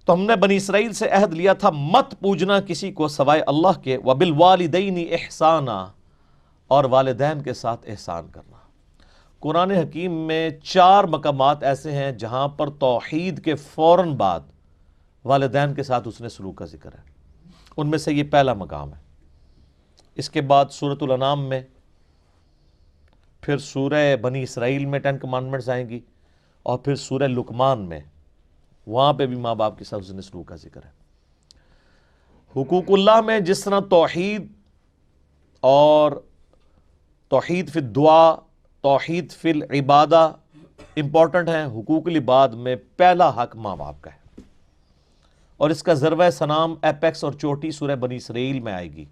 تو ہم نے بنی اسرائیل سے عہد لیا تھا مت پوجنا کسی کو سوائے اللہ کے، وبالوالدین احسانا، اور والدین کے ساتھ احسان کرنا۔ قرآن حکیم میں 4 مقامات ایسے ہیں جہاں پر توحید کے فوراً بعد والدین کے ساتھ اس نے سلوک کا ذکر ہے، ان میں سے یہ پہلا مقام ہے۔ اس کے بعد سورۃ الانعام میں، پھر سورہ بنی اسرائیل میں 10 کمانڈمنٹس آئیں گی، اور پھر سورہ لقمان میں، وہاں پہ بھی ماں باپ کے ساتھ اس نے سلوک کا ذکر ہے۔ حقوق اللہ میں جس طرح توحید اور توحید فی الدعا، توحید فی العبادہ امپورٹنٹ ہے، حقوق العباد میں پہلا حق ماں باپ کا ہے، اور اس کا ذروہ سنام ایپیکس اور چوٹی سورہ بنی اسرائیل میں آئے گی۔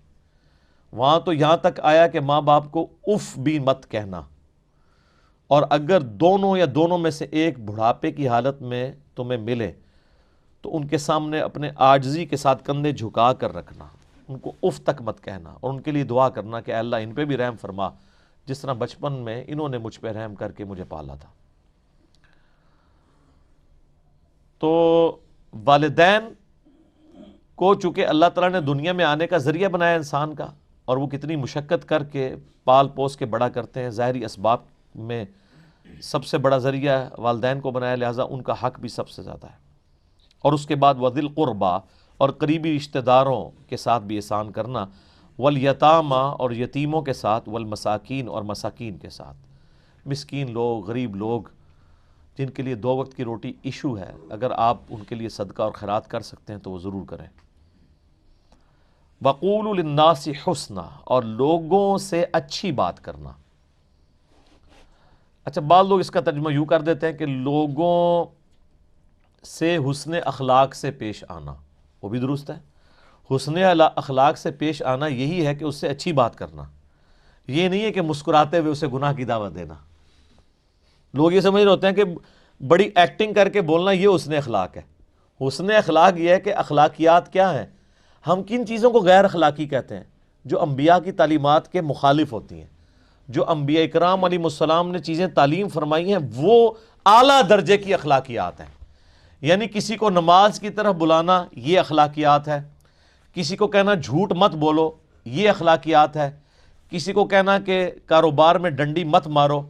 وہاں تو یہاں تک آیا کہ ماں باپ کو اف بھی مت کہنا، اور اگر دونوں یا دونوں میں سے ایک بڑھاپے کی حالت میں تمہیں ملے تو ان کے سامنے اپنے عاجزی کے ساتھ کندھے جھکا کر رکھنا، ان کو اف تک مت کہنا، اور ان کے لیے دعا کرنا کہ اے اللہ ان پہ بھی رحم فرما، جس طرح بچپن میں انہوں نے مجھ پہ رحم کر کے مجھے پالا تھا۔ تو والدین کو چونکہ اللہ تعالیٰ نے دنیا میں آنے کا ذریعہ بنایا انسان کا، اور وہ کتنی مشقت کر کے پال پوس کے بڑا کرتے ہیں، ظاہری اسباب میں سب سے بڑا ذریعہ والدین کو بنایا، لہٰذا ان کا حق بھی سب سے زیادہ ہے۔ اور اس کے بعد وذی القربیٰ، اور قریبی رشتہ داروں کے ساتھ بھی احسان کرنا، والیتامیٰ، اور یتیموں کے ساتھ، والمساکین، اور مساکین کے ساتھ، مسکین لوگ، غریب لوگ جن کے لیے 2 وقت کی روٹی ایشو ہے، اگر آپ ان کے لیے صدقہ اور خیرات کر سکتے ہیں تو وہ ضرور کریں۔ وَقُولُوا لِلنَّاسِ حُسْنًا، اور لوگوں سے اچھی بات کرنا۔ اچھا، بعض لوگ اس کا ترجمہ یوں کر دیتے ہیں کہ لوگوں سے حسن اخلاق سے پیش آنا، وہ بھی درست ہے۔ حسن اخلاق سے پیش آنا یہی ہے کہ اس سے اچھی بات کرنا، یہ نہیں ہے کہ مسکراتے ہوئے اسے گناہ کی دعوت دینا۔ لوگ یہ سمجھ رہے ہوتے ہیں کہ بڑی ایکٹنگ کر کے بولنا یہ حسن اخلاق ہے۔ حسن اخلاق یہ ہے کہ اخلاقیات کیا ہیں، ہم کن چیزوں کو غیر اخلاقی کہتے ہیں، جو انبیاء کی تعلیمات کے مخالف ہوتی ہیں، جو انبیاء اکرام علیہ السلام نے چیزیں تعلیم فرمائی ہیں وہ اعلیٰ درجے کی اخلاقیات ہیں۔ یعنی کسی کو نماز کی طرف بلانا یہ اخلاقیات ہے، کسی کو کہنا جھوٹ مت بولو یہ اخلاقیات ہے، کسی کو کہنا کہ کاروبار میں ڈنڈی مت مارو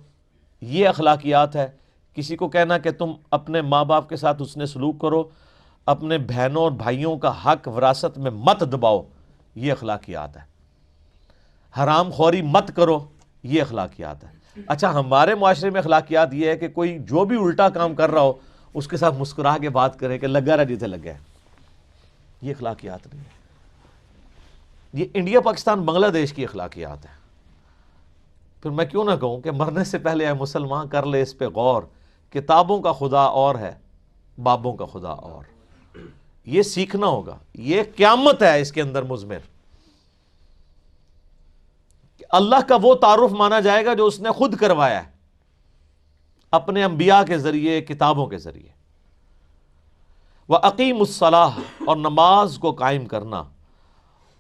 یہ اخلاقیات ہے، کسی کو کہنا کہ تم اپنے ماں باپ کے ساتھ حسن سلوک کرو، اپنے بہنوں اور بھائیوں کا حق وراثت میں مت دباؤ یہ اخلاقیات ہے، حرام خوری مت کرو یہ اخلاقیات ہے۔ اچھا، ہمارے معاشرے میں اخلاقیات یہ ہے کہ کوئی جو بھی الٹا کام کر رہا ہو اس کے ساتھ مسکرا کے بات کرے کہ لگا رہا جیسے لگا ہے، یہ اخلاقیات نہیں ہے۔ یہ انڈیا پاکستان بنگلہ دیش کی اخلاقیات ہیں۔ پھر میں کیوں نہ کہوں کہ مرنے سے پہلے اے مسلمان کر لے اس پہ غور، کتابوں کا خدا اور ہے، بابوں کا خدا اور۔ یہ سیکھنا ہوگا، یہ قیامت ہے اس کے اندر مضمر، کہ اللہ کا وہ تعارف مانا جائے گا جو اس نے خود کروایا ہے اپنے انبیاء کے ذریعے، کتابوں کے ذریعے۔ وَأَقِيمُوا الصَّلَاةَ، اور نماز کو قائم کرنا،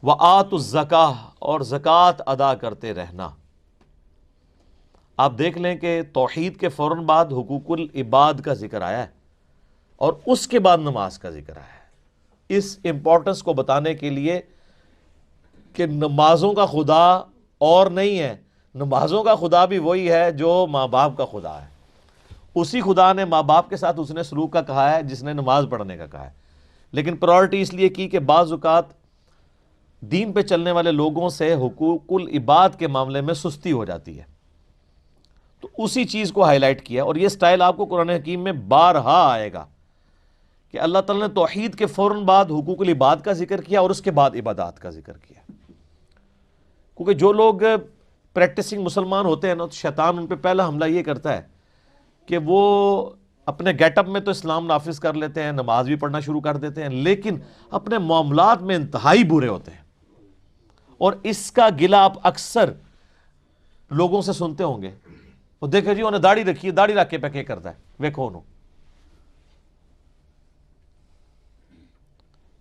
وَآتُوا الزَّكَاةَ، اور زکوٰۃ ادا کرتے رہنا۔ آپ دیکھ لیں کہ توحید کے فوراً بعد حقوق العباد کا ذکر آیا ہے، اور اس کے بعد نماز کا ذکر آیا ہے، اس امپورٹنس کو بتانے کے لیے کہ نمازوں کا خدا اور نہیں ہے، نمازوں کا خدا بھی وہی ہے جو ماں باپ کا خدا ہے۔ اسی خدا نے ماں باپ کے ساتھ اس نے سلوک کا کہا ہے جس نے نماز پڑھنے کا کہا ہے، لیکن پرائورٹی اس لیے کی کہ بعض اوقات دین پہ چلنے والے لوگوں سے حقوق العباد کے معاملے میں سستی ہو جاتی ہے، تو اسی چیز کو ہائی لائٹ کیا۔ اور یہ سٹائل آپ کو قرآن حکیم میں بارہا آئے گا کہ اللہ تعالیٰ نے توحید کے فوراً بعد حقوق العباد کا ذکر کیا اور اس کے بعد عبادات کا ذکر کیا، کیونکہ جو لوگ پریکٹسنگ مسلمان ہوتے ہیں نا، تو شیطان ان پہ پہلا حملہ یہ کرتا ہے کہ وہ اپنے گیٹ اپ میں تو اسلام نافذ کر لیتے ہیں، نماز بھی پڑھنا شروع کر دیتے ہیں، لیکن اپنے معاملات میں انتہائی برے ہوتے ہیں۔ اور اس کا گلہ آپ اکثر لوگوں سے سنتے ہوں گے، وہ دیکھیں جی انہیں داڑھی رکھی ہے، داڑھی رکھ کے پہ کیا کرتا ہے، ویکھو انہوں۔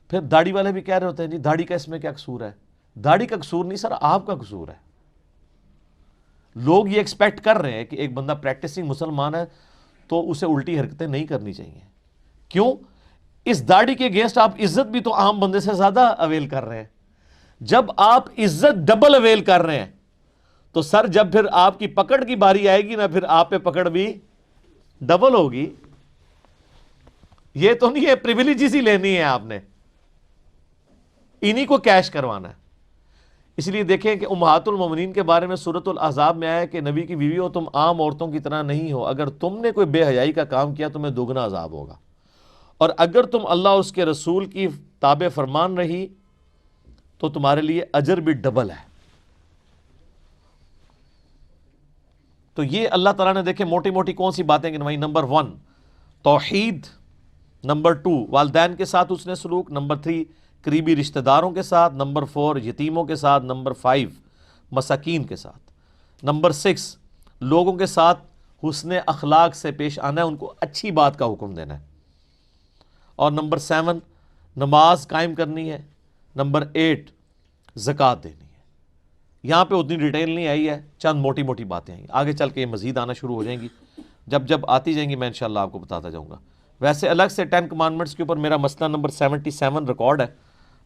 پھر داڑھی والے بھی کہہ رہے ہوتے ہیں جی داڑھی کا اس میں کیا قصور ہے؟ داڑھی کا قصور نہیں سر، آپ کا قصور ہے۔ لوگ یہ ایکسپیکٹ کر رہے ہیں کہ ایک بندہ پریکٹسنگ مسلمان ہے تو اسے الٹی حرکتیں نہیں کرنی چاہیے۔ کیوں؟ اس داڑھی کے اگینسٹ آپ عزت بھی تو عام بندے سے زیادہ اویل کر رہے ہیں. جب آپ عزت ڈبل اویل کر رہے ہیں تو سر جب پھر آپ کی پکڑ کی باری آئے گی نا, پھر آپ پہ پکڑ بھی ڈبل ہوگی. یہ تو نہیں ہے پریویلیجز ہی لینی ہے آپ نے, انہی کو کیش کروانا ہے. اس لیے دیکھیں کہ امہات المومنین کے بارے میں سورۃ الاحزاب میں آیا ہے کہ نبی کی بیوی ہو تم عام عورتوں کی طرح نہیں ہو, اگر تم نے کوئی بے حیائی کا کام کیا تمہیں دوگنا عذاب ہوگا, اور اگر تم اللہ اس کے رسول کی تابع فرمان رہی تو تمہارے لیے اجر بھی ڈبل ہے. تو یہ اللہ تعالیٰ نے دیکھیں موٹی موٹی کون سی باتیں گنوائی. نمبر 1 توحید, نمبر 2 والدین کے ساتھ حسن سلوک, نمبر 3 قریبی رشتہ داروں کے ساتھ, نمبر 4 یتیموں کے ساتھ, نمبر 5 مساکین کے ساتھ, نمبر 6 لوگوں کے ساتھ حسن اخلاق سے پیش آنا ہے, ان کو اچھی بات کا حکم دینا ہے, اور نمبر 7 نماز قائم کرنی ہے, نمبر 8 زکوٰۃ دینی ہے. یہاں پہ اتنی ڈیٹیل نہیں آئی ہے, چند موٹی موٹی باتیں آئیں, آگے چل کے یہ مزید آنا شروع ہو جائیں گی. جب آتی جائیں گی میں انشاءاللہ آپ کو بتاتا جاؤں گا. ویسے الگ سے 10 کمانڈمنٹس کے اوپر میرا مسئلہ نمبر 77 ریکارڈ ہے,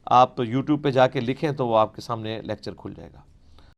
آپ یوٹیوب پہ جا کے لکھیں تو وہ آپ کے سامنے لیکچر کھل جائے گا.